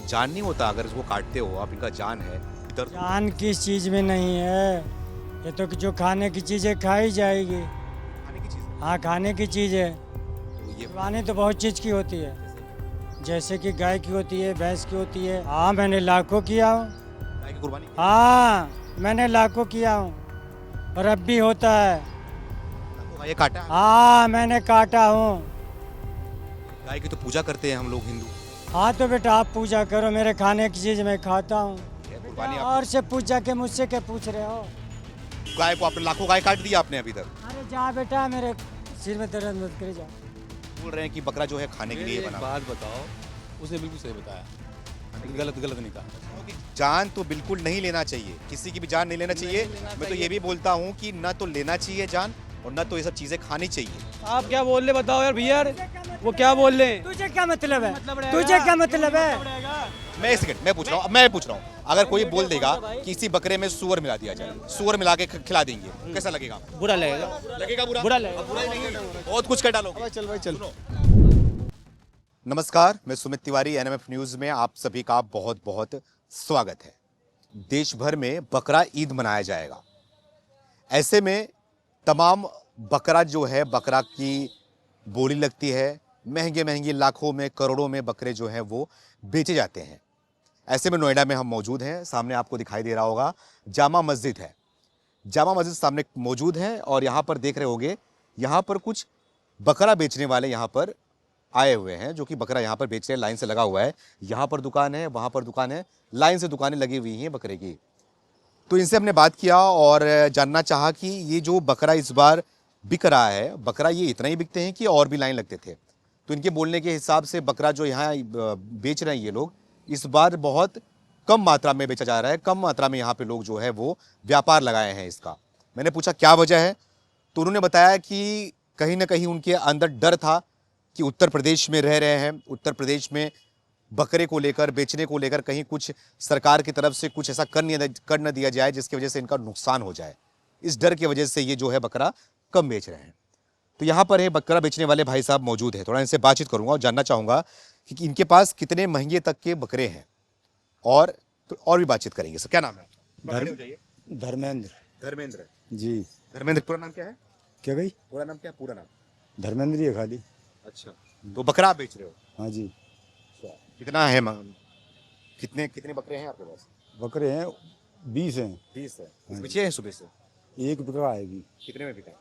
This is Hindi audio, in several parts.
जान नहीं होता अगर इसको काटते हो आप, इनका जान है, दर्द जान किस चीज़ में नहीं है, ये तो जो खाने की चीज़ है खाई जाएगी। खाने की चीज़ है। हाँ, खाने की चीज़ है। तो ये कुर्बानी तो बहुत चीज़ की होती है, जैसे कि गाय की होती है, भैंस की होती है। हाँ, मैंने लाखों किया हूँ। गाय की कुर्बानी की? हाँ, मैंने लाखों किया हूँ और अब भी होता है। लाखों गाय काटा है? हाँ, मैंने काटा हूँ। गाय की तो पूजा करते हैं हम लोग हिंदू। हाँ तो बेटा आप पूजा करो, मेरे खाने की चीज़ मैं खाता हूँ। ये कुर्बानी और से पूछा के मुझसे क्या पूछ रहे हो? गाय को आपने लाखों गाय काट दिया आपने अभी तक। अरे जा बेटा, मेरे सिर में दर्द मत करे जा। बोल रहे हैं कि बकरा जो है खाने के लिए एक बना। बात बताओ, उसने बिल्कुल सही बताया, गलत नहीं कहा। क्योंकि जान तो बिल्कुल नहीं लेना चाहिए, किसी की भी जान नहीं लेना चाहिए। मैं तो ये भी बोलता हूँ कि ना तो लेना चाहिए जान और ना तो ये सब चीजें खानी चाहिए। आप क्या बोल रहे बताओ यार भैया, वो क्या बोल रहे हैं? तुझे क्या मतलब है? तुझे क्या मतलब है? मैं एक सेकंड मैं पूछ रहा हूँ अगर कोई बोल देगा कि इसी बकरे में सुअर मिला दिया जाए, सुअर मिला के खिला देंगे, कैसा लगेगा? बुरा लगेगा। लगेगा बुरा? बुरा लगेगा। बुरा ही नहीं है, बहुत कुछ कर डालोगे। चल भाई चल। नमस्कार, मैं सुमित तिवारी, एनएमएफ न्यूज में आप सभी का बहुत बहुत स्वागत है। देश भर में बकरा ईद मनाया जाएगा। ऐसे में तमाम बकरा जो है, बकरा की बोली लगती है, महंगे महंगे लाखों में करोड़ों में बकरे जो हैं वो बेचे जाते हैं। ऐसे में नोएडा में हम मौजूद हैं। सामने आपको दिखाई दे रहा होगा जामा मस्जिद है। जामा मस्जिद सामने मौजूद है और यहाँ पर देख रहे होंगे, यहाँ पर कुछ बकरा बेचने वाले यहाँ पर आए हुए हैं, जो कि बकरा यहाँ पर बेच रहे हैं। लाइन से लगा हुआ है, यहाँ पर दुकान है, वहाँ पर दुकान है, लाइन से दुकानें लगी हुई हैं बकरे की। तो इनसे हमने बात किया और जानना चाहा कि ये जो बकरा इस बार बिक रहा है, बकरा ये इतना ही बिकते हैं कि और भी लाइन लगते थे। तो इनके बोलने के हिसाब से बकरा जो यहाँ बेच रहे हैं ये लोग, इस बार बहुत कम मात्रा में बेचा जा रहा है। कम मात्रा में यहाँ पे लोग जो है वो व्यापार लगाए हैं इसका। मैंने पूछा क्या वजह है, तो उन्होंने बताया कि कहीं ना कहीं उनके अंदर डर था कि उत्तर प्रदेश में रह रहे हैं, उत्तर प्रदेश में बकरे को लेकर, बेचने को लेकर कहीं कुछ सरकार की तरफ से कुछ ऐसा कर न दिया जाए जिसकी वजह से इनका नुकसान हो जाए। इस डर की वजह से ये जो है बकरा कम बेच रहे हैं। तो यहाँ पर है बकरा बेचने वाले भाई साहब मौजूद है, थोड़ा इनसे बातचीत करूंगा और जानना चाहूँगा कि इनके पास कितने महंगे तक के बकरे हैं और तो और भी बातचीत करेंगे। सर क्या नाम है? धर्मेंद्र धर्मेंद्र जी। धर्मेंद्र पूरा नाम क्या है? क्या गई? पूरा नाम क्या है? पूरा नाम? धर्मेंद्र ही है खाली। अच्छा, तो बकरा आप बेच रहे हो? हाँ जी। कितना है कितने कितने बकरे हैं आपके पास? बकरे हैं 20 हैं। 20 है। हाँ बेचे हैं सुबह से? एक बकरा आएगी कितने में बिका?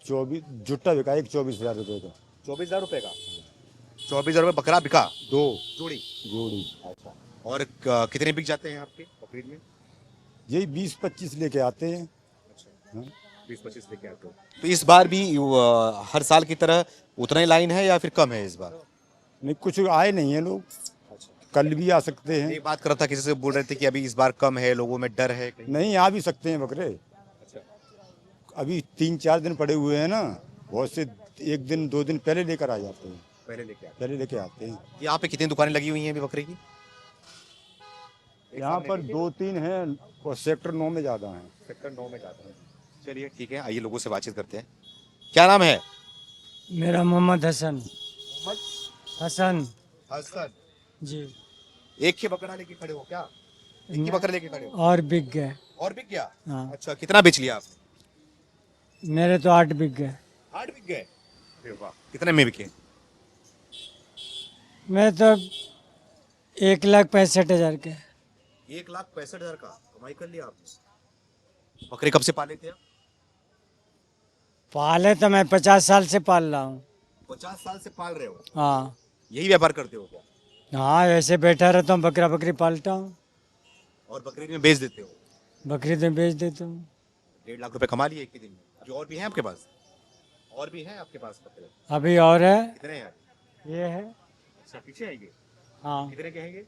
24 जुट्टा बिका, एक 24,000 रुपये का। 24,000 रुपए का? 24,000 रुपए बकरा बिका? दो जोड़ी? जोड़ी। अच्छा, और कितने बिक जाते हैं आपके बकरीद में? यही 20-25 लेके आते हैं। अच्छा, हाँ। 20-25 लेके आते हो। तो इस बार भी हर साल की तरह उतना ही लाइन है या फिर कम है इस बार? नहीं, कुछ आए नहीं है लोग, कल भी आ सकते हैं। एक बात कर रहा था, किसी से बोल रहे थे कि अभी इस बार कम है, लोगों में डर है कहीं। नहीं, आ भी सकते हैं बकरे। अच्छा, अभी 3-4 दिन पड़े हुए हैं ना, बहुत से 1 दिन 2 दिन पहले लेकर आ जाते हैं। पहले लेके आते पहले लेके आते हैं। हैं। यहाँ पे कितनी दुकानें लगी हुई हैं अभी बकरे की? यहाँ पर 2-3 हैं और सेक्टर 9 में ज़्यादा हैं। सेक्टर 9 में जाता है। चलिए ठीक है, आइए लोगों से बातचीत करते हैं। क्या नाम है? मेरा मोहम्मद हसन। हसन हसन। जी। एक ही बकरा लेके खड़े हो क्या? एक ही बकरा लेके खड़े हो? और बिक गए। और बिक गया? हाँ, अच्छा, कितना बेच लिया आपने? मेरे तो 8 बिक गए। 8 बिक गए? अरे वाह, कितने में बिके? मैं तो 1,65,000 के। 1,65,000 का कमाई कर लिया आपने। बकरे कब से पाले थे आप? पाले तो मैं 50 साल से पाल रहा हूँ। 50 साल से पाल रहे हो? हाँ यही व्यापार करते हो क्या? हाँ, ऐसे बैठा रहता हूँ, बकरा बकरी पालता हूँ, और बकरीद में बेच देते हो? बकरी तो बेच देता हूँ। 1.5 लाख रुपए कमा लिए एक ही दिन में। अभी और भी हैं आपके पास? और भी हैं आपके पास बकरे? अभी और है, कितने हैं? ये है। अच्छा, पीछे आएंगे? हाँ, कितने के हैं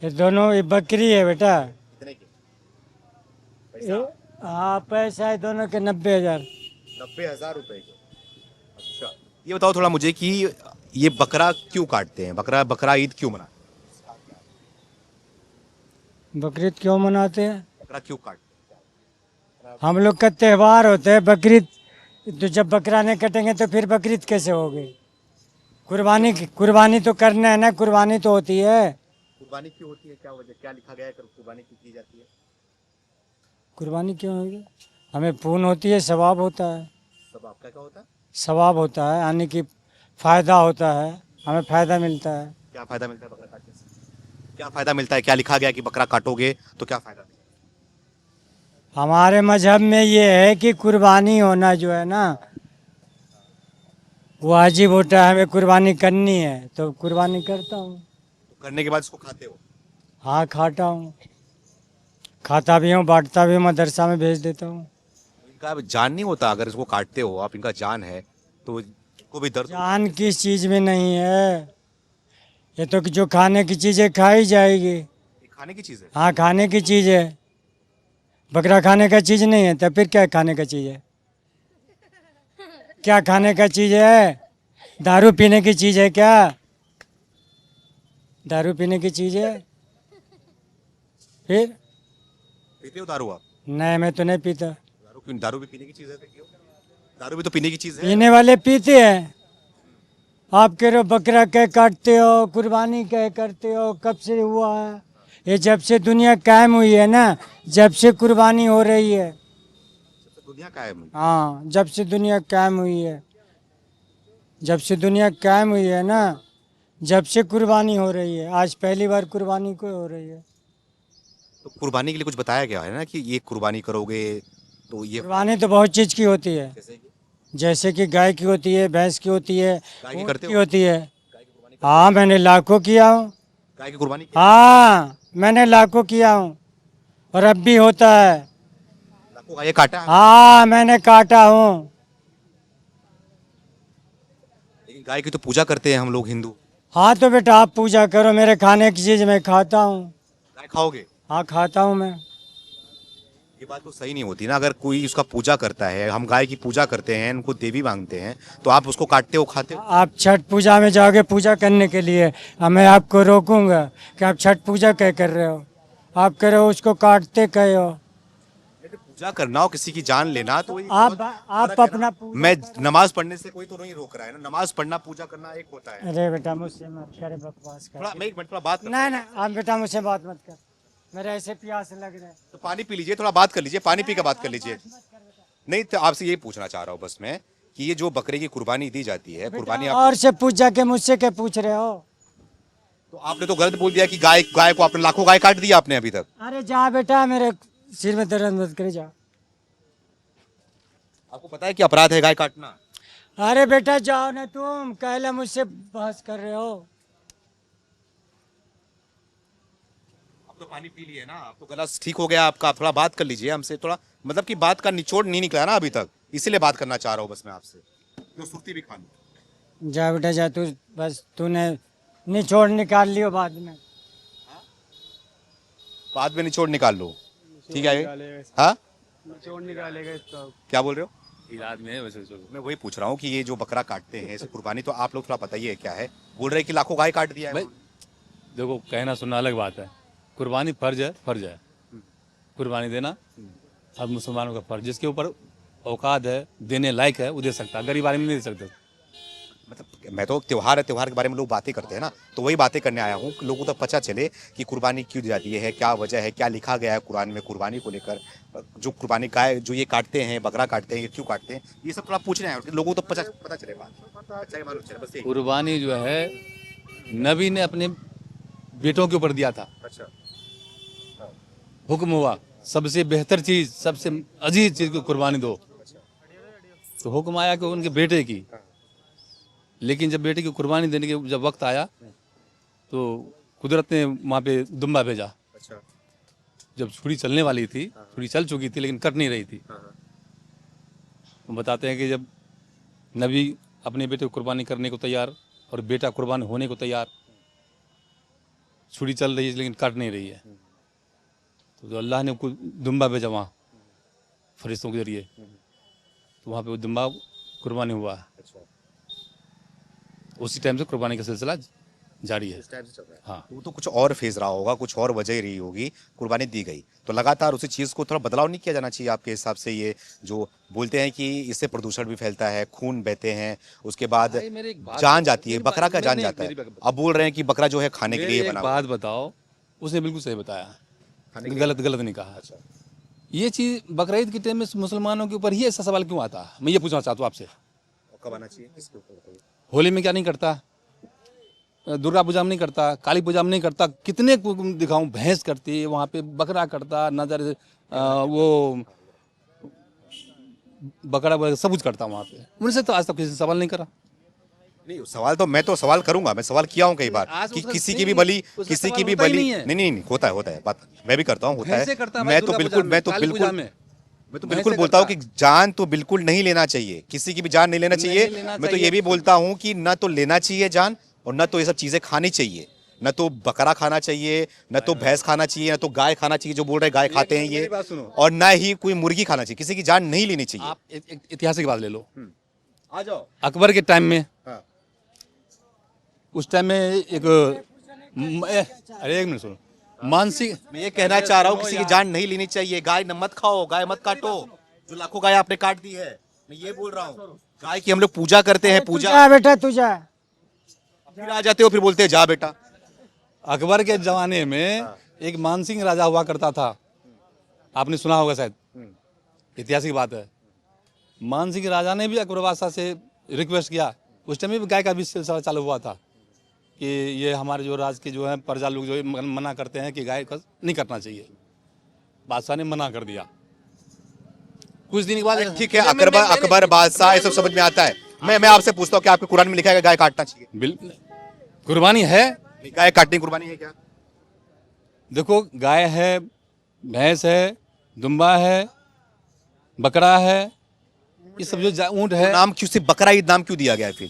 ये दोनों, ये बकरी है बेटा। कितने के? ये हाँ, पैसा है दोनों के 90,000। 90,000 रुपए के। अच्छा, ये बताओ थोड़ा मुझे कि ये बकरा क्यों काटते हैं? बकरा ईद क्यों मनाते बकरीद क्यों मनाते हैं? हैं? बकरा क्यों काटते हैं? हम लोग का त्यौहार होता है बकरीद। तो जब बकरा नहीं कटेंगे तो फिर बकरीद कैसे होगी? कुर्बानी तो करना है ना, कुर्बानी तो होती है। कुर्बानी क्यों होती है, क्या वजह, क्या लिखा गया है कुर्बानी क्यों की जाती है? कुर्बानी क्यों होगी? हमें पुण्य होती है, सवाब होता है। सब आपका क्या होता है? सवाब होता है, यानी कि फायदा होता है, हमें फायदा मिलता है। क्या फायदा मिलता है बकरा काटने से? क्या फायदा मिलता है, क्या लिखा गया कि बकरा काटोगे तो क्या फायदा मिलेगा? हमारे मजहब में ये है कि कुर्बानी होना जो है ना, वो वाजिब होता है, हमें कुर्बानी करनी है तो कुर्बानी करता हूँ। तो करने के बाद इसको खाते हो? हाँ खाता हूँ, खाता भी हूँ, बांटता भी हूँ, मदरसा में भेज देता हूँ। इनका अब जान नहीं होता, अगर इसको काटते हो आप, इनका जान है तो इनको भी दर्द जान किस चीज़ में नहीं है, ये तो कि जो खाने की चीज़ें खाई जाएगी। ये खाने की चीज़ है। हाँ खाने की चीज़ है, बकरा खाने का चीज़ नहीं है, तब फिर क्या खाने का चीज़ है? क्या खाने का चीज़ है? दारू पीने की चीज़ है क्या? दारू पीने की चीज़ है? फिर पीते हो दारू आप? नहीं, मैं तो नहीं पीता। दारू क्यों? दारू भी पीने की चीज़ है तो क्यों? दारू भी तो पीने की चीज़ है। पीने वाले पीते हैं, आप कह रहे हो बकरा कह काटते हो, कुर्बानी कह करते हो, कब से हुआ है? ये जब से दुनिया कायम हुई है ना, जब से कुर्बानी हो रही है। तो दुनिया का है। हाँ, जब से दुनिया कायम हुई है, जब से दुनिया कायम हुई है ना, जब से कुर्बानी हो रही है। आज पहली बार कुर्बानी को हो रही है। तो कुर्बानी के लिए कुछ बताया गया है ना कि ये कुर्बानी करोगे तो ये, कुर्बानी तो बहुत चीज़ की होती है, जैसे कि गाय की होती है, भैंस की होती है, गाय की ऊँट करते की हो? होती है। हाँ मैंने लाखों किया हूँ। गाय की कुर्बानी की? हाँ मैंने लाखों किया हूँ, और अब भी होता है। लाखों गाय काटा है? हाँ मैंने काटा हूँ। लेकिन गाय की तो पूजा करते हैं हम लोग हिंदू। हाँ तो बेटा आप पूजा करो, मेरे खाने की चीज़ मैं खाता हूँ। गाय खाओगे? हाँ खाता हूँ मैं। ये बात तो सही नहीं होती ना, अगर कोई उसका पूजा करता है, हम गाय की पूजा करते हैं, उनको देवी मांगते हैं, तो आप उसको काटते हो, खाते हो? आप छठ पूजा में जाओगे पूजा करने के लिए, अब मैं आपको रोकूंगा कि आप छठ पूजा क्या कर रहे हो? आप कह रहे हो उसको काटते कहे हो। पूजा करना हो, किसी की जान लेना, तो वही आप बहुत आप फर्क है अपना ना। पूजा मैं करो। नमाज पढ़ने से कोई तो नहीं रोक रहा है ना, नमाज पढ़ना पूजा करना एक होता है। अरे बेटा मुझसे मत करे बकवास थोड़ा कर। मैं एक मिनट थोड़ा बात कर, नहीं नहीं आप बेटा मुझसे बात मत कर, मेरा ऐसे प्यास लग रहा है। तो पानी पी लीजिए, थोड़ा बात कर लीजिए, पानी पी के बात कर लीजिए। नहीं तो आपसे यही पूछना चाह रहा हूँ बस मैं, कि ये जो बकरे की कुर्बानी दी जाती है, कुर्बानी आप, और से पूछ जाके मुझसे क्या पूछ रहे हो? तो आपने तो गलत बोल दिया कि गाय गाय को आपने लाखों गाय काट दिया आपने अभी तक। अरे जा बेटा, मेरे सिर में दर्द मत करे जा। आपको पता है कि अपराध है गाय काटना? अरे बेटा जाओ ना, तुम कहला मुझसे बहस कर रहे हो। अब तो पानी पी लिए ना, अब तो गला ठीक हो गया आपका, आप थोड़ा बात कर लीजिए हमसे, थोड़ा मतलब कि बात का निचोड़ नहीं निकला ना अभी तक, इसीलिए बात करना चाह रहा हूँ बस मैं आपसे, तो सुर्ती भी खा लो। जा बेटा जा, तू बस तूने निचोड़ निकाल लियो बाद में। बाद में निचोड़ निकाल लो, ठीक है? हाँ निचोड़ निकालेगा इसका। क्या बोल रहे हो? इलाज में है वैसे तो। मैं वही पूछ रहा हूँ कि ये जो बकरा काटते हैं, इसे कुर्बानी तो आप लोग थोड़ा बताइए क्या है, बोल रहे हैं कि लाखों गाय काट दिया है। भाई देखो, कहना सुनना अलग बात है। कुर्बानी फर्ज है, फर्ज है कुर्बानी देना, हर मुसलमानों का फर्ज। जिसके ऊपर औकात है, देने लायक है, वो दे सकता है, गरीब आदमी नहीं दे सकते। मतलब मैं तो त्योहार है, त्योहार के बारे में लोग बातें करते हैं ना, तो वही बातें करने आया हूँ कि लोगों तक पता चले कि कुर्बानी क्यों दी जाती है, क्या वजह है, क्या लिखा गया है कुरान में कुर्बानी को लेकर, जो कुर्बानी गाय जो ये काटते हैं, बकरा काटते हैं, ये क्यों काटते हैं, ये सब थोड़ा पूछने आया हूँ, लोगों को पता चले बात, अच्छा मालूम चले बस यही। कुर्बानी जो है नबी ने अपने बेटों के ऊपर दिया था, अच्छा, हुक्म हुआ सबसे बेहतर चीज, सबसे अजीज चीज को कुर्बानी दो, तो हुक्म आया कि उनके बेटे की। लेकिन जब बेटे की कुर्बानी देने के जब वक्त आया तो कुदरत ने वहाँ पे दुम्बा भेजा। अच्छा, जब छुरी चलने वाली थी, छुरी चल चुकी थी लेकिन कट नहीं रही थी। वो बताते हैं कि जब नबी अपने बेटे को कुर्बानी करने को तैयार और बेटा कुर्बान होने को तैयार, छुरी चल रही है लेकिन कट नहीं रही है, तो अल्लाह ने दुम्बा भेजा वहाँ फरिश्तों के जरिए, तो वहाँ पे वो दुम्बा कुर्बानी हुआ है। उसी टाइम से कुर्बानी का सिलसिला जारी है। टाइम से चल रहा है। हाँ। वो तो कुछ और फेज रहा होगा, कुछ और वजह रही होगी, कुर्बानी दी गई तो लगातार उसी चीज को थोड़ा बदलाव नहीं किया जाना चाहिए आपके हिसाब से? ये जो बोलते हैं कि इससे प्रदूषण भी फैलता है, खून बहते हैं, उसके बाद भाई मेरी एक बात जान बताओ, जाती है, मेरी बकरा का बात- जान मेरी- जाता है। मेरी बात- अब बोल रहे हैं कि बकरा जो है खाने के मेरी लिए एक बना बात बताओ, उसने बिल्कुल सही बताया, गलत गलत नहीं कहा। अच्छा। ये चीज बकरीद के टाइम में मुसलमानों के ऊपर ही ऐसा सवाल क्यों आता है? मैं ये पूछना चाहता हूँ आपसे। कब आना चाहिए, किसके ऊपर बताइए? होली में क्या नहीं करता, दुर्गा पूजा में नहीं करता, काली पूजा में नहीं करता, कितने को दिखाऊं, भैंस करती है वहाँ पे, बकरा करता, नजर वो बकरा वगैरह सब कुछ करता वहाँ पे। उनसे तो आज तक किसी ने सवाल नहीं करा। नहीं सवाल तो मैं सवाल करूंगा, मैं सवाल किया हूँ कई बार आज कि उसका किसी नहीं, की भी बलि, उसका किसी सवाल की भी होता ही बलि नहीं है। नहीं होता है बात, मैं भी करता हूँ, होता भैंसे है। करता है भाई मैं तो दुर्गा बिल्कुल पूजा में, काली पूजा में। मैं तो भैंसे बिल्कुल बोलता हूँ करता कि जान तो बिल्कुल नहीं लेना चाहिए, किसी की भी जान नहीं लेना चाहिए। लेना मैं तो ये चाहिए। भी बोलता हूँ कि न तो लेना चाहिए जान, और न तो ये सब चीजें खानी चाहिए, न तो बकरा खाना चाहिए, न तो भैंस खाना चाहिए, न तो गाय खाना चाहिए, जो बोल रहे हैं गाय खाते हैं ये, मेरी बात सुनो। और न ही कोई मुर्गी खाना चाहिए, किसी की जान नहीं लेनी चाहिए। आप एक इतिहास की बात ले लो। आ जाओ। अकबर के टाइम में, हाँ। उस टाइम में एक अरे एक मिनट सुनो, मानसिक मैं ये कहना चाह रहा हूँ किसी की जान नहीं लेनी चाहिए, गाय न मत खाओ, गाय मत काटो, जो लाखों गाय आपने काट दी है, मैं ये बोल रहा हूँ। गाय की हम लोग पूजा करते हैं, तू पूजा जा बेटा तू जा। फिर आ जाते हो, फिर बोलते हैं जा बेटा। अकबर के जमाने में एक मानसिंह राजा हुआ करता था, आपने सुना होगा शायद, ऐतिहासिक बात है। मानसिंह राजा ने भी अकबर बादशाह से रिक्वेस्ट किया, उस टाइम में भी गाय का भी सिलसिला चालू हुआ था कि ये हमारे जो राज के जो है प्रजा लोग जो है मना करते हैं कि गाय का नहीं करना चाहिए। बादशाह ने मना कर दिया। कुछ दिन के बाद ठीक है, अकबर बादशाह ये सब समझ में आता है। मैं आपसे पूछता हूँ कि आपके कुरान में लिखा है कि गाय काटना चाहिए? बिल्कुल कुर्बानी है। गाय काटनी कुर्बानी है क्या? देखो, गाय है, भैंस है, दुम्बा है, बकरा है, ये सब जो ऊँट है। नाम क्यों सिर्फ बकरा ईद नाम क्यों दिया गया है फिर?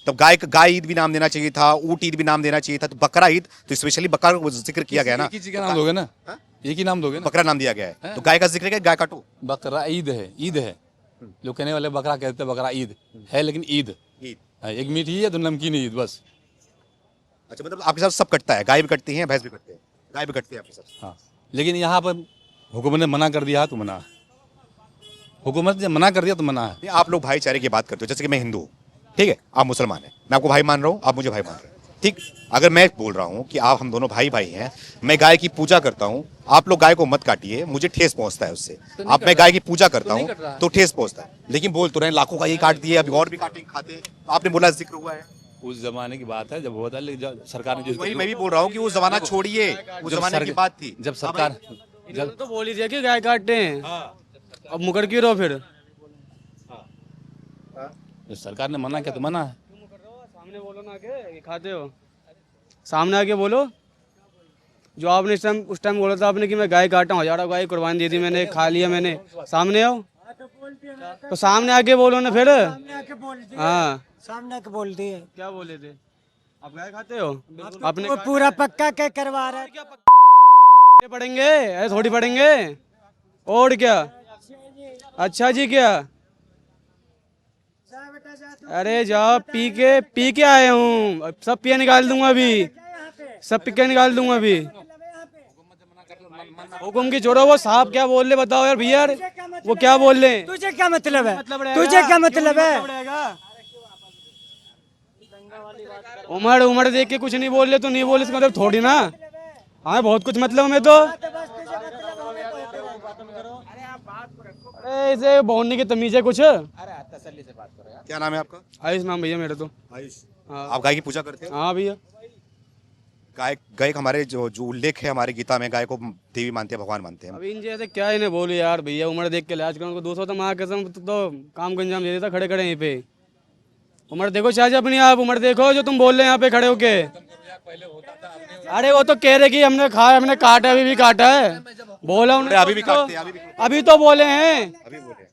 तब गाय ईद भी नाम देना चाहिए था, ऊँट ईद भी नाम देना चाहिए था, तो बकरा ईद तो स्पेशली बकरा का जिक्र किया गया ना। एक ही चीज का नाम दोगे ना, एक ही नाम दोगे ना। बकरा नाम दिया गया है, तो गाय का जिक्र क्या, गाय काटो। बकरा ईद है, ईद है। लोग कहने वाले बकरा कहते हैं, बकरा ईद है, लेकिन ईद ईद। है, एक मीठी है तो नमकीन ईद बस। अच्छा, मतलब आपके साथ सब कटता है, गाय भी कटती है, भैंस भी कटते हैं, गाय भी कटती है आपके साथ? हाँ, लेकिन यहाँ पर हुकूमत ने मना कर दिया तो मना है। हुकूमत ने मना कर दिया तो मना है। नहीं, आप लोग भाईचारे की बात करते हो, जैसे कि मैं हिंदू हूँ, ठीक है, आप मुसलमान हैं, मैं आपको भाई मान रहा हूँ, आप मुझे भाई मान रहे हैं, ठीक। अगर मैं बोल रहा हूँ कि आप हम दोनों भाई भाई हैं, मैं गाय की पूजा करता हूँ, आप लोग गाय को मत काटिए, मुझे ठेस पहुंचता है उससे। आप मैं गाय की पूजा करता हूँ तो ठेस पहुंचता है, लेकिन बोल तो रहे हैं लाखों गाय काट दिए, अभी और भी काटेंगे, खाते हैं, तो आपने बोला जिक्र हुआ है। उस जमाने की बात है जब हुआ था, लेकिन जब सरकार ने वही मैं भी बोल रहा हूँ कि वो जमाना छोड़िए, उस जमाने की बात थी जब सरकार जब तो बोल ही दिया कि गाय काटते हैं, अब मुकर क्यों रहो फिर? जब सरकार ने मना किया तो मना है। सामने बोलो ना आके, खाते हो सामने आके बोलो। जो आपने उस टाइम बोला था आपने कि मैं गाय काटा हूँ, 1000 गाय कुर्बानी दे दी मैंने, खा लिया मैंने, सामने आओ तो सामने आके बोलो ना फिर। हाँ, सामने के बोल दिए। क्या बोले थे? आप गाय खाते हो? आपने वो पूरा पक्का क्या करवा रहा है? क्या पढ़ेंगे? ऐसे थोड़ी पढ़ेंगे। और क्या? अच्छा जी, क्या? अरे जाओ, पी के आए हूँ, सब पिया निकाल दूंगा अभी, सब पी के निकाल दूंगा अभी। हुकुम की छोड़ो, वो साहब क्या बोल रहे बताओ यार भैया, वो क्या बोल रहे हैं? तुझे क्या मतलब है? रहेगा? तुझे क्या मतलब है? उमड़ देख के कुछ नहीं बोल रहे तो नहीं बोले, इसका मतलब थोड़ी ना। हाँ, बहुत कुछ मतलब में तो। अरे इसे बोलने की तमीज है कुछ? क्या नाम है आपका? आयुष नाम भैया मेरा तो। आयुष। हाँ। आप गाय की पूजा करते हैं? हाँ भैया। गाय गाय हमारे जो उल्लेख है हमारे गीता में, गाय को देवी मानते हैं, भगवान मानते हैं। अब इन जैसे क्या इन्हें बोलो यार भैया, उम्र देख के लिहाज करो, 200 तो माँ कसम तो काम का अंजाम दे देता खड़े खड़े यहीं पे। उम्र देखो शाहजी अपनी, आप उम्र देखो जो तुम बोल रहे हैं यहाँ पे खड़े होके। अरे वो तो कह रहे कि हमने खाया, हमने काटा, अभी भी काटा है, बोला उन्होंने। अभी भी काटते हैं, अभी तो बोले हैं। अभी बोले।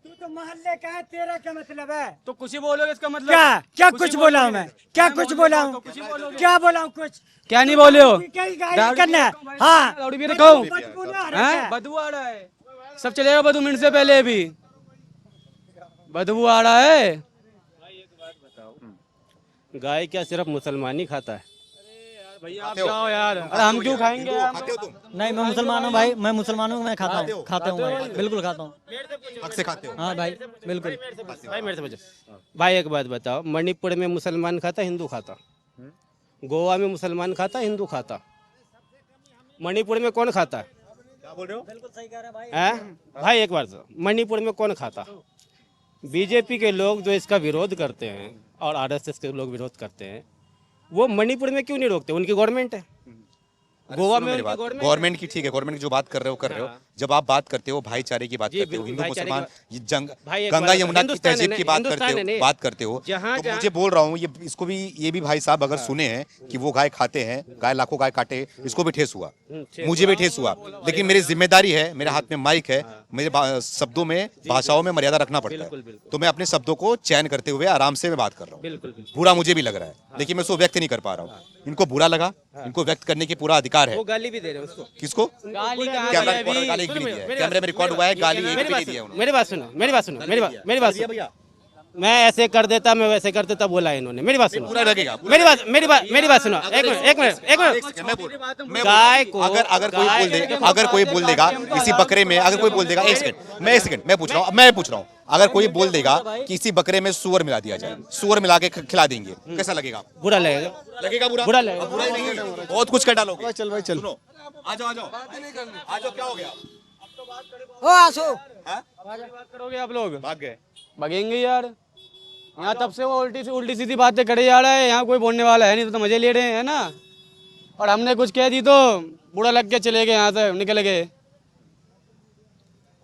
तू तो मोहल्ले का है, तेरा क्या मतलब है? तो कुछ ही बोलोगे इसका मतलब? क्या कुछ बोला हूँ मैं? क्या कुछ बोला हूँ? क्या बोला हूँ कुछ? क्या नहीं बोले हो? क्या गाली करना है? हाँ, दारू भी रखाओ, बदबू ना आ रहा है। बदबू आ रहा है, सब चलेगा बदबू मिनट से पहले भी बदबू आ रहा है। गाय क्या सिर्फ मुसलमान ही खाता है? भैया आप जाओ यार, अरे हम क्यों खाएंगे यार? खाते हो तुम? नहीं मैं मुसलमान हूँ भाई, मैं मुसलमान हूँ, मैं खाता हूँ भाई, बिल्कुल खाता हूँ। हक से खाते हो? हाँ भाई बिल्कुल। भाई मेरे से पूछो भाई, एक बात बताओ, मणिपुर में मुसलमान खाता हिंदू खाता, गोवा में मुसलमान खाता हिंदू खाता, मणिपुर में कौन खाता क्या बोल रहे हो? है? भाई एक बार तो मणिपुर में कौन खाता? बीजेपी के लोग जो इसका विरोध करते हैं और आरएसएस के लोग विरोध करते हैं, वो मणिपुर में क्यों नहीं रोकते? उनकी गवर्नमेंट है, गोवा में उनकी गवर्नमेंट। गवर्नमेंट की ठीक है, गवर्नमेंट की जो बात कर रहे हो जब आप बात करते हो भाईचारे की बात जी, करते हो, बिल्कुल, हिंदू भाईचारे मुसलमान की ये जंग भाई एक गंगा बात- यमुना की हिंदुस्तान तहजीब है की ना, बात हिंदुस्तान करते है हो ना। बात करते हो जहाँ- तो जहाँ- मुझे बोल रहा हूँ इसको भी ये भी भाई साहब अगर सुने हैं कि वो गाय खाते हैं, गाय लाखों गाय काटे, इसको भी ठेस हुआ, मुझे भी ठेस हुआ, लेकिन मेरी जिम्मेदारी है, मेरे हाथ में माइक है, मेरे शब्दों में भाषाओं में मर्यादा रखना पड़ता है, तो मैं अपने शब्दों को चयन करते हुए आराम से मैं बात कर रहा हूँ। बिल्कुल बुरा मुझे भी लग रहा है, लेकिन मैं उसको व्यक्त नहीं कर पा रहा हूँ। इनको बुरा लगा, इनको व्यक्त करने की पूरा अधिकार है। वो गाली भी दे रहे हैं उसको। किसको? गाली कहाँ कैमरा दी है रिकॉर्ड अभी? गाली एक भी नहीं दिया है। मेरी कैमरे में बात- रिकॉर्ड हुआ है, गाली एक भी मेरी नहीं बात दी है सुनो, उन्होंने। मेरी बात सुनो, मेरी बात सुनो, मेरी बात सुनो। मैं ऐसे कर देता, मैं वैसे कर देता बोला इन्होंने, मेरी बात सुनो। पूरा लगेगा। मेरी बात सुनो, एक मिनट। गाय को अगर कोई बोल देगा किसी बकरे में, अगर कोई बोल देगा, एक सेकंड मैं पूछ रहा हूँ, अगर कोई बोल देगा कि इसी बकरे में सुअर मिला दिया जाए, सुअर मिला के खिला देंगे, कैसा लगेगा? बुरा लगेगा, लगेगा बुरा? बुरा लगेगा। बुरा ही नहीं, बहुत कुछ कर डालोगे। चल भाई चल। सुनो, आ जाओ, क्या हो गया? ओ आसो बात करोगे आप लोग? भाग गए। भागेंगे यार, यहाँ तब से वो उल्टी सीधी बातें करे जा रहा है, यहाँ कोई बोलने वाला है नहीं, तो मजे ले रहे हैं ना। और हमने कुछ कह दी तो बुरा लग के चले गए, यहाँ से निकल गए।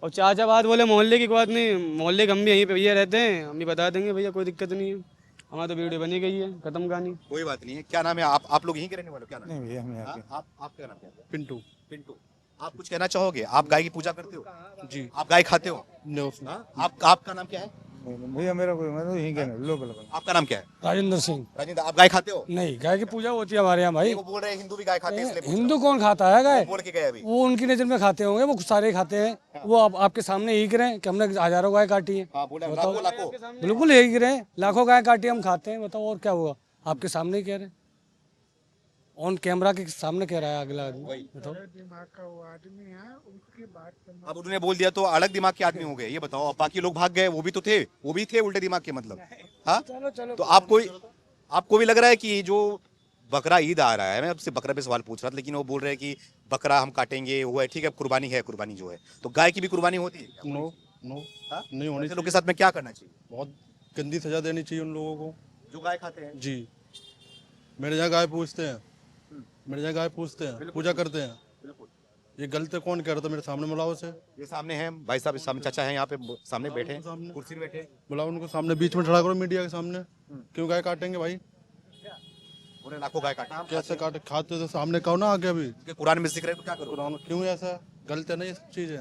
और चाचा बात बोले मोहल्ले की, कोई बात नहीं, मोहल्ले के हम भी यहीं पे भैया रहते हैं, हम भी बता देंगे भैया, कोई दिक्कत नहीं है, हमारा तो वीडियो बनी गई है, खत्म कहानी। कोई बात नहीं है। क्या नाम है? आप लोग यहीं के रहने वाले हो? क्या नाम है? नहीं भैया हम यहाँ हाँ? आपका नाम क्या है? पिंटू। पिंटू। आप कुछ कहना चाहोगे? आप गाय की पूजा करते हो? जी। आप गाय खाते हो? नो हाँ? आपका नाम क्या है? भैया मेरा कोई, मैं तो यहीं का लोकल। आपका नाम क्या है? राजेंद्र सिंह। राजेंद्र, आप गाय खाते हो? नहीं, गाय की पूजा होती है हमारे यहाँ भाई। वो बोल रहे हैं हिंदू भी गाय खाते हैं, इसलिए पूछ रहा हिंदू कौन खाता है गाय? हूं। बोल के गए अभी। वो उनकी नजर में खाते होंगे, वो सारे खाते हैं। वो आपके सामने यही करें कि हमने हजारों गाय काटी है? हाँ, बोले लाखों। बिल्कुल यही करें, लाखों गाय काटी हम खाते हैं, बताओ और क्या हुआ? आपके सामने ही कह रहे हैं, ऑन कैमरा के सामने कह रहा है अगला आदमी, बताओ। अब उन्होंने बोल दिया तो अलग दिमाग के आदमी हो गए, ये बताओ। अब बाकी लोग भाग गए, वो भी तो थे, वो भी थे उल्टे दिमाग के, मतलब। हाँ, तो आपको भी लग रहा है कि जो बकरा ईद आ रहा है, मैं आपसे बकरा पे सवाल पूछ रहा था, लेकिन वो बोल रहे हैं कि बकरा हम काटेंगे, वो है ठीक है, कुर्बानी है, कुर्बानी जो है, तो गाय की भी कुर्बानी होती है क्या? नो नो हाँ? नहीं होनी ऐसे लोग के साथ में क्या करना चाहिए बहुत गंदी सजा देनी चाहिए उन लोगों को। जो गाय खाते हैं? जी, मेरे यहाँ गाय पूछते हैं, मेरे यहाँ गाय पूछते हैं, पूजा करते हैं। ये गलत है, कौन कह रहा था मेरे सामने? बुलाओ से। ये सामने हैं भाई साहब, सामने चाचा हैं, यहाँ पे सामने बैठे हैं, सामने। कुर्सी में बैठे हैं। बुलाओ उनको सामने, बीच में खड़ा करो मीडिया के सामने। क्यों गाय काटेंगे भाई? उन्हें लाखों गाय काटा। कैसे काटे? खाते तो सामने कहो ना आगे। अभी उनके कुरान में जिक्र है तो क्या करो? कुरान क्यों ऐसा? गलत है ना ये सब चीजें,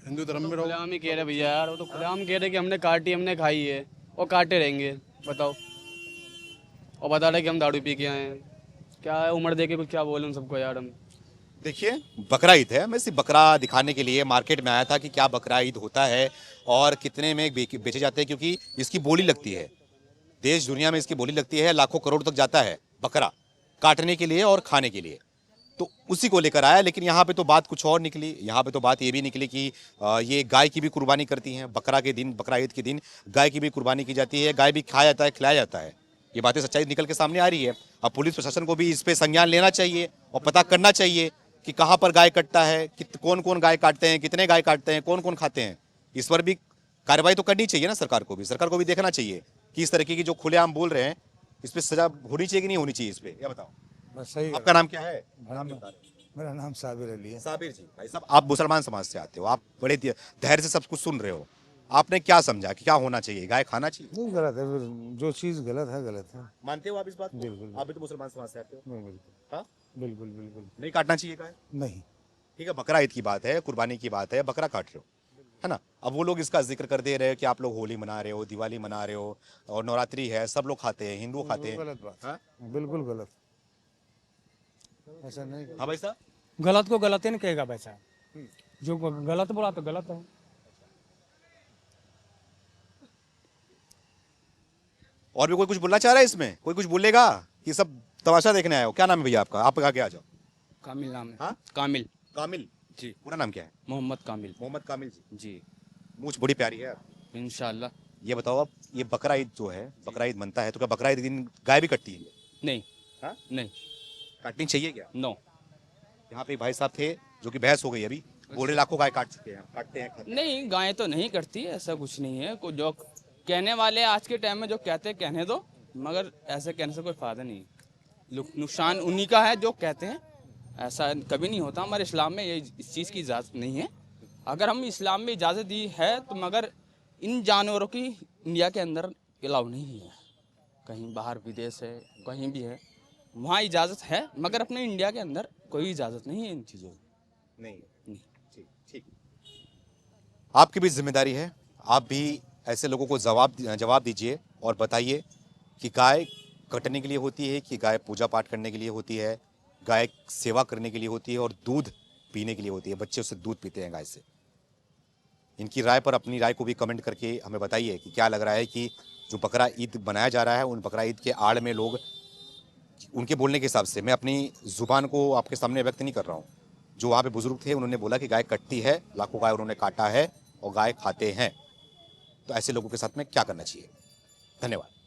हिंदू धर्म में रहो। खुलेआम ही कह रहे भैया यार, वो तो खुलेआम कह रहे कि हमने काटी, हमने खाई है, और काटे रहेंगे, बताओ। और बता रहे कि हम दारू पी के आए हैं, क्या है उम्र दे के कुछ क्या बोले उन सबको यार हम। देखिए, बकरा ईद है, मैं सिर्फ बकरा दिखाने के लिए मार्केट में आया था कि क्या बकरा ईद होता है और कितने में बेचे जाते हैं, क्योंकि इसकी बोली लगती है, देश दुनिया में इसकी बोली लगती है, लाखों करोड़ तक जाता है बकरा काटने के लिए और खाने के लिए, तो उसी को लेकर आया। लेकिन यहाँ पे तो बात कुछ और निकली, यहाँ पे तो बात ये भी निकली कि ये गाय की भी कुर्बानी करती हैं, बकरा के दिन, बकरा ईद के दिन गाय की भी कुर्बानी की जाती है, गाय भी खाया जाता है, खिलाया जाता है। ये बातें सच्चाई निकल के सामने आ रही है। अब पुलिस प्रशासन को भी इस पे संज्ञान लेना चाहिए और पता करना चाहिए कि कहाँ पर गाय कटता है, कौन कौन गाय काटते हैं, कितने गाय काटते हैं, कौन कौन खाते हैं। इस पर भी कार्रवाई तो करनी चाहिए ना, सरकार को भी देखना चाहिए कि इस तरीके की जो खुलेआम बोल रहे हैं, इस पर सजा होनी चाहिए कि नहीं होनी चाहिए, इस पे ये बताओ। बस सही। आपका नाम क्या है? मेरा नाम साबिर अली है। साबिर जी, भाई साहब आप मुसलमान समाज से आते हो, आप बड़े धैर्य से सब कुछ सुन रहे हो, आपने क्या समझा कि क्या होना चाहिए? गाय खाना चाहिए? नहीं, गलत है, फिर जो चीज़ गलत है गलत है। मानते हो आप इस बात को? बिल्कुल। आप भी तो मुसलमान समाज से आते हो। नहीं, बिल्कुल हाँ? बिल्कुल बिल्कुल नहीं काटना चाहिए गाय? नहीं। ठीक है, बकरा ईद की बात है, कुर्बानी की बात है, बकरा काट रहे हो, है ना। अब वो लोग इसका जिक्र कर दे रहे हैं कि आप लोग होली मना रहे हो, दिवाली मना रहे हो, और नवरात्रि है, सब लोग खाते हैं, हिंदू खाते हैं। गलत बात। हाँ? बिल्कुल गलत, ऐसा नहीं। हाँ भाई साहब, गलत को गलत ही नहीं कहेगा भाई साहब, जो गलत बोला तो गलत है। और भी कोई कुछ बोलना चाह रहा है इसमें? कोई कुछ बोलेगा कि सब तमाशा देखने आए हो, क्या नाम है भैया आपका? आप आगे आ जाओ। कामिल नाम है। हाँ? कामिल कामिल जी। पूरा नाम क्या है? मोहम्मद कामिल मोहम्मद कामिल जी। जी। मूछ बड़ी प्यारी है आपकी। इंशाल्लाह। ये बताओ आप, ये बकरा ईद जो है, बकरा ईद बनता है तो क्या बकरा ईद के दिन गाय भी कटती है? नहीं। हाँ? नहीं। काटनी चाहिए क्या? नो। यहाँ पे एक भाई साहब थे जो कि बहस हो गई अभी, बोल रहे लाखों गाय काट चुके हैं, काटते हैं, खाते हैं। नहीं, गायें तो नहीं करती, ऐसा कुछ नहीं है। को जो कहने वाले आज के टाइम में जो कहते हैं कहने दो, मगर ऐसे कहने से कोई फायदा नहीं है। नुकसान उन्हीं का है जो कहते हैं, ऐसा कभी नहीं होता। हमारे इस्लाम में ये इस चीज़ की इजाज़त नहीं है। अगर हम इस्लाम में इजाज़त दी है तो मगर इन जानवरों की इंडिया के अंदर अलाउ नहीं है। कहीं बाहर विदेश है, कहीं भी है, वहाँ इजाज़त है, मगर अपने इंडिया के अंदर कोई इजाज़त नहीं है इन चीज़ों की। नहीं। नहीं। ठीक। आपकी भी जिम्मेदारी है, आप भी ऐसे लोगों को जवाब दीजिए और बताइए कि गाय कटने के लिए होती है कि गाय पूजा पाठ करने के लिए होती है, गाय सेवा करने के लिए होती है और दूध पीने के लिए होती है। बच्चे उससे दूध पीते हैं गाय से। इनकी राय पर अपनी राय को भी कमेंट करके हमें बताइए कि क्या लग रहा है कि जो बकरा ईद बनाया जा रहा है, उन बकरा ईद के आड़ में लोग, उनके बोलने के हिसाब से, मैं अपनी ज़ुबान को आपके सामने व्यक्त नहीं कर रहा हूँ, जो वहाँ पे बुजुर्ग थे उन्होंने बोला कि गाय कटती है, लाखों गाय उन्होंने काटा है और गाय खाते हैं, तो ऐसे लोगों के साथ में क्या करना चाहिए? धन्यवाद।